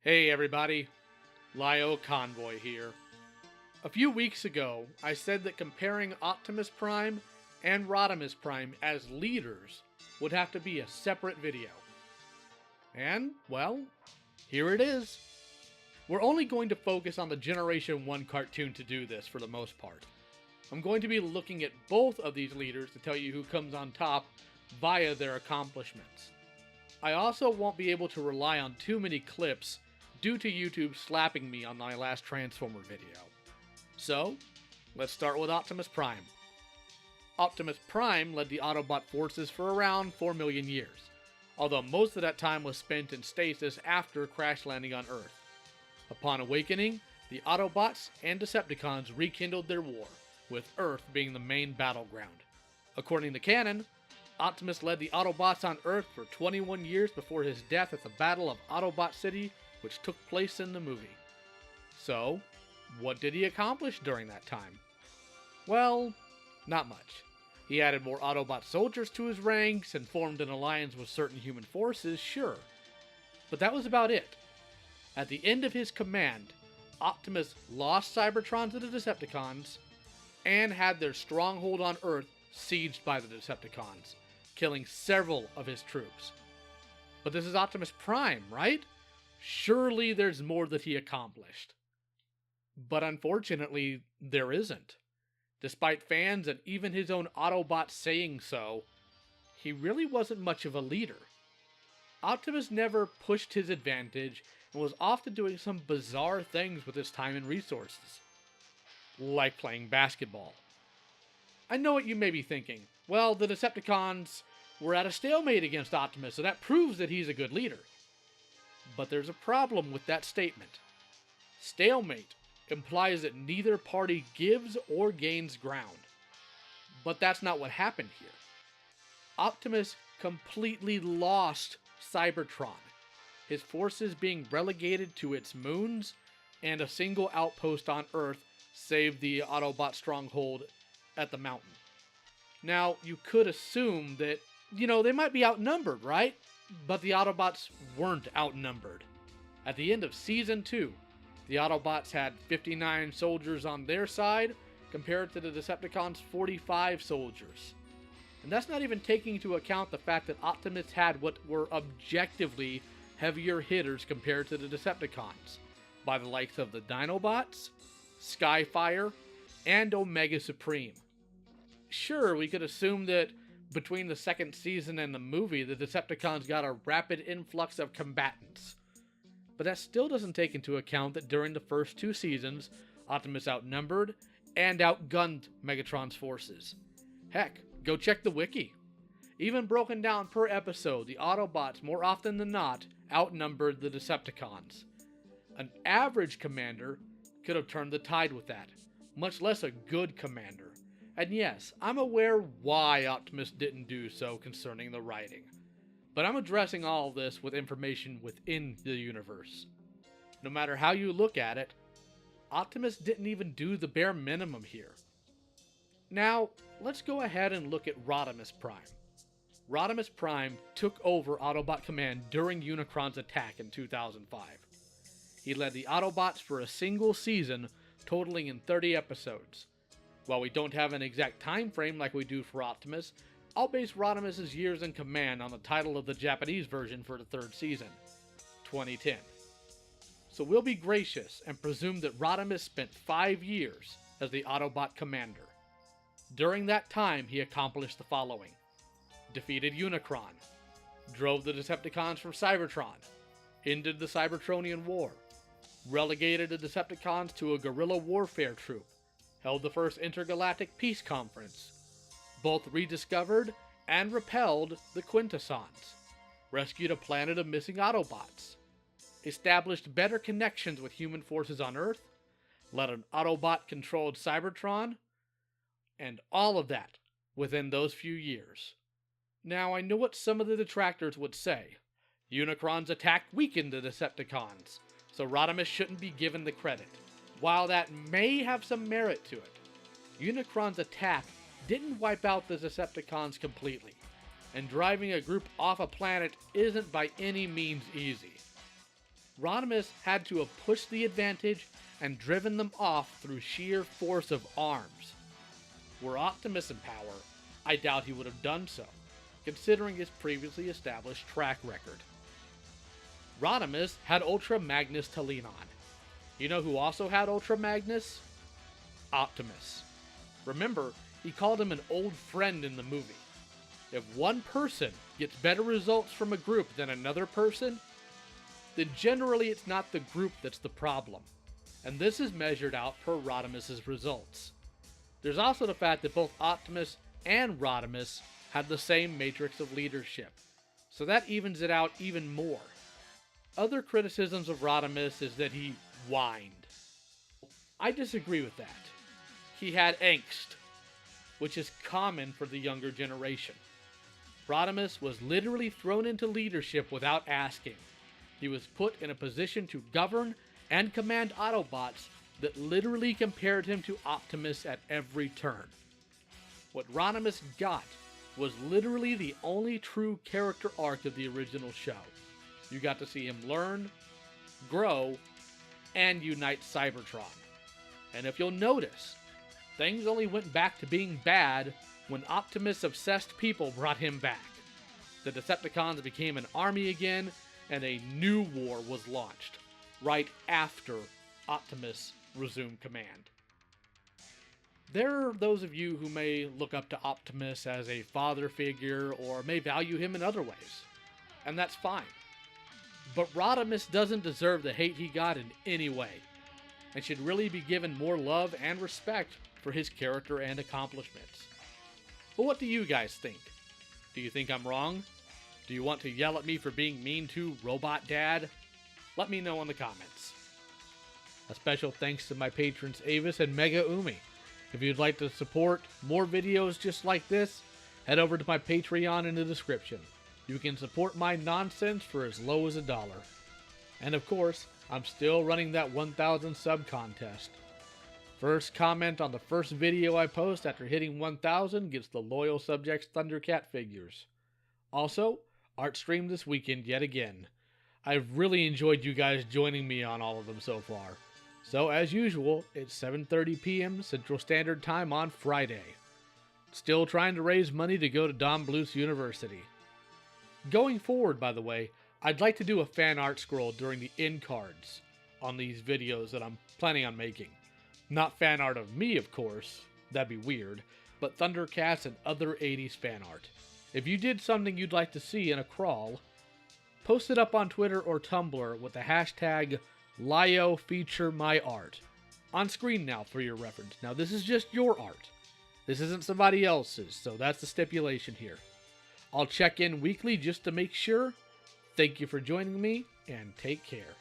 Hey everybody, LioConvoy here. A few weeks ago, I said that comparing Optimus Prime and Rodimus Prime as leaders would have to be a separate video. And, well, here it is. We're only going to focus on the Generation 1 cartoon to do this for the most part. I'm going to be looking at both of these leaders to tell you who comes on top via their accomplishments. I also won't be able to rely on too many clips due to YouTube slapping me on my last Transformer video. So, let's start with Optimus Prime. Optimus Prime led the Autobot forces for around 4 million years, although most of that time was spent in stasis after crash landing on Earth. Upon awakening, the Autobots and Decepticons rekindled their war, with Earth being the main battleground. According to canon, Optimus led the Autobots on Earth for 21 years before his death at the Battle of Autobot City, which took place in the movie. So, what did he accomplish during that time? Well, not much. He added more Autobot soldiers to his ranks and formed an alliance with certain human forces, sure. But that was about it. At the end of his command, Optimus lost Cybertron to the Decepticons and had their stronghold on Earth sieged by the Decepticons, killing several of his troops. But this is Optimus Prime, right? Surely there's more that he accomplished. But unfortunately, there isn't. Despite fans and even his own Autobots saying so, he really wasn't much of a leader. Optimus never pushed his advantage and was often doing some bizarre things with his time and resources, like playing basketball. I know what you may be thinking. Well, the Decepticons were at a stalemate against Optimus, so that proves that he's a good leader. But there's a problem with that statement. Stalemate implies that neither party gives or gains ground. But that's not what happened here. Optimus completely lost Cybertron, his forces being relegated to its moons, and a single outpost on Earth saved the Autobot stronghold at the mountain. Now, you could assume that, they might be outnumbered, right? But the Autobots weren't outnumbered. At the end of Season 2, the Autobots had 59 soldiers on their side, compared to the Decepticons' 45 soldiers. And that's not even taking into account the fact that Optimus had what were objectively heavier hitters compared to the Decepticons, by the likes of the Dinobots, Skyfire, and Omega Supreme. Sure, we could assume that between the second season and the movie, the Decepticons got a rapid influx of combatants. But that still doesn't take into account that during the first 2 seasons, Optimus outnumbered and outgunned Megatron's forces. Heck, go check the wiki. Even broken down per episode, the Autobots, more often than not, outnumbered the Decepticons. An average commander could have turned the tide with that, much less a good commander. And yes, I'm aware why Optimus didn't do so concerning the writing. But I'm addressing all of this with information within the universe. No matter how you look at it, Optimus didn't even do the bare minimum here. Now, let's go ahead and look at Rodimus Prime. Rodimus Prime took over Autobot Command during Unicron's attack in 2005. He led the Autobots for a single season, totaling in 30 episodes. While we don't have an exact time frame like we do for Optimus, I'll base Rodimus' years in command on the title of the Japanese version for the 3rd season, 2010. So we'll be gracious and presume that Rodimus spent 5 years as the Autobot commander. During that time, he accomplished the following: defeated Unicron, drove the Decepticons from Cybertron, ended the Cybertronian War, relegated the Decepticons to a guerrilla warfare troop, held the first intergalactic peace conference, both rediscovered and repelled the Quintessons, rescued a planet of missing Autobots, established better connections with human forces on Earth, led an Autobot-controlled Cybertron, and all of that within those few years. Now, I know what some of the detractors would say. Unicron's attack weakened the Decepticons, so Rodimus shouldn't be given the credit. While that may have some merit to it, Unicron's attack didn't wipe out the Decepticons completely, and driving a group off a planet isn't by any means easy. Rodimus had to have pushed the advantage and driven them off through sheer force of arms. Were Optimus in power, I doubt he would have done so, considering his previously established track record. Rodimus had Ultra Magnus to lean on. You know who also had Ultra Magnus? Optimus. Remember, he called him an old friend in the movie. If one person gets better results from a group than another person, then generally it's not the group that's the problem. And this is measured out per Rodimus' results. There's also the fact that both Optimus and Rodimus had the same matrix of leadership, so that evens it out even more. Other criticisms of Rodimus is that he whined. I disagree with that. He had angst, which is common for the younger generation. Rodimus was literally thrown into leadership without asking. He was put in a position to govern and command Autobots that literally compared him to Optimus at every turn. What Rodimus got was literally the only true character arc of the original show. You got to see him learn, grow, and unite Cybertron. And if you'll notice, things only went back to being bad when Optimus-obsessed people brought him back. The Decepticons became an army again, and a new war was launched, right after Optimus resumed command. There are those of you who may look up to Optimus as a father figure or may value him in other ways, and that's fine. But Rodimus doesn't deserve the hate he got in any way, and should really be given more love and respect for his character and accomplishments. But what do you guys think? Do you think I'm wrong? Do you want to yell at me for being mean to Robot Dad? Let me know in the comments. A special thanks to my patrons Avis and MegaUmi. If you'd like to support more videos just like this, head over to my Patreon in the description. You can support my nonsense for as low as $1. And of course, I'm still running that 1,000 sub contest. First comment on the first video I post after hitting 1,000 gets the Loyal Subjects Thundercat figures. Also, art stream this weekend yet again. I've really enjoyed you guys joining me on all of them so far. So as usual, it's 7:30 p.m. Central Standard Time on Friday. Still trying to raise money to go to Don Bluth's University. Going forward, by the way, I'd like to do a fan art scroll during the end cards on these videos that I'm planning on making. Not fan art of me, of course, that'd be weird, but Thundercats and other 80s fan art. If you did something you'd like to see in a crawl, post it up on Twitter or Tumblr with the hashtag #LioFeatureMyArt. On screen now for your reference. Now this is just your art. This isn't somebody else's, so that's the stipulation here. I'll check in weekly just to make sure. Thank you for joining me, and take care.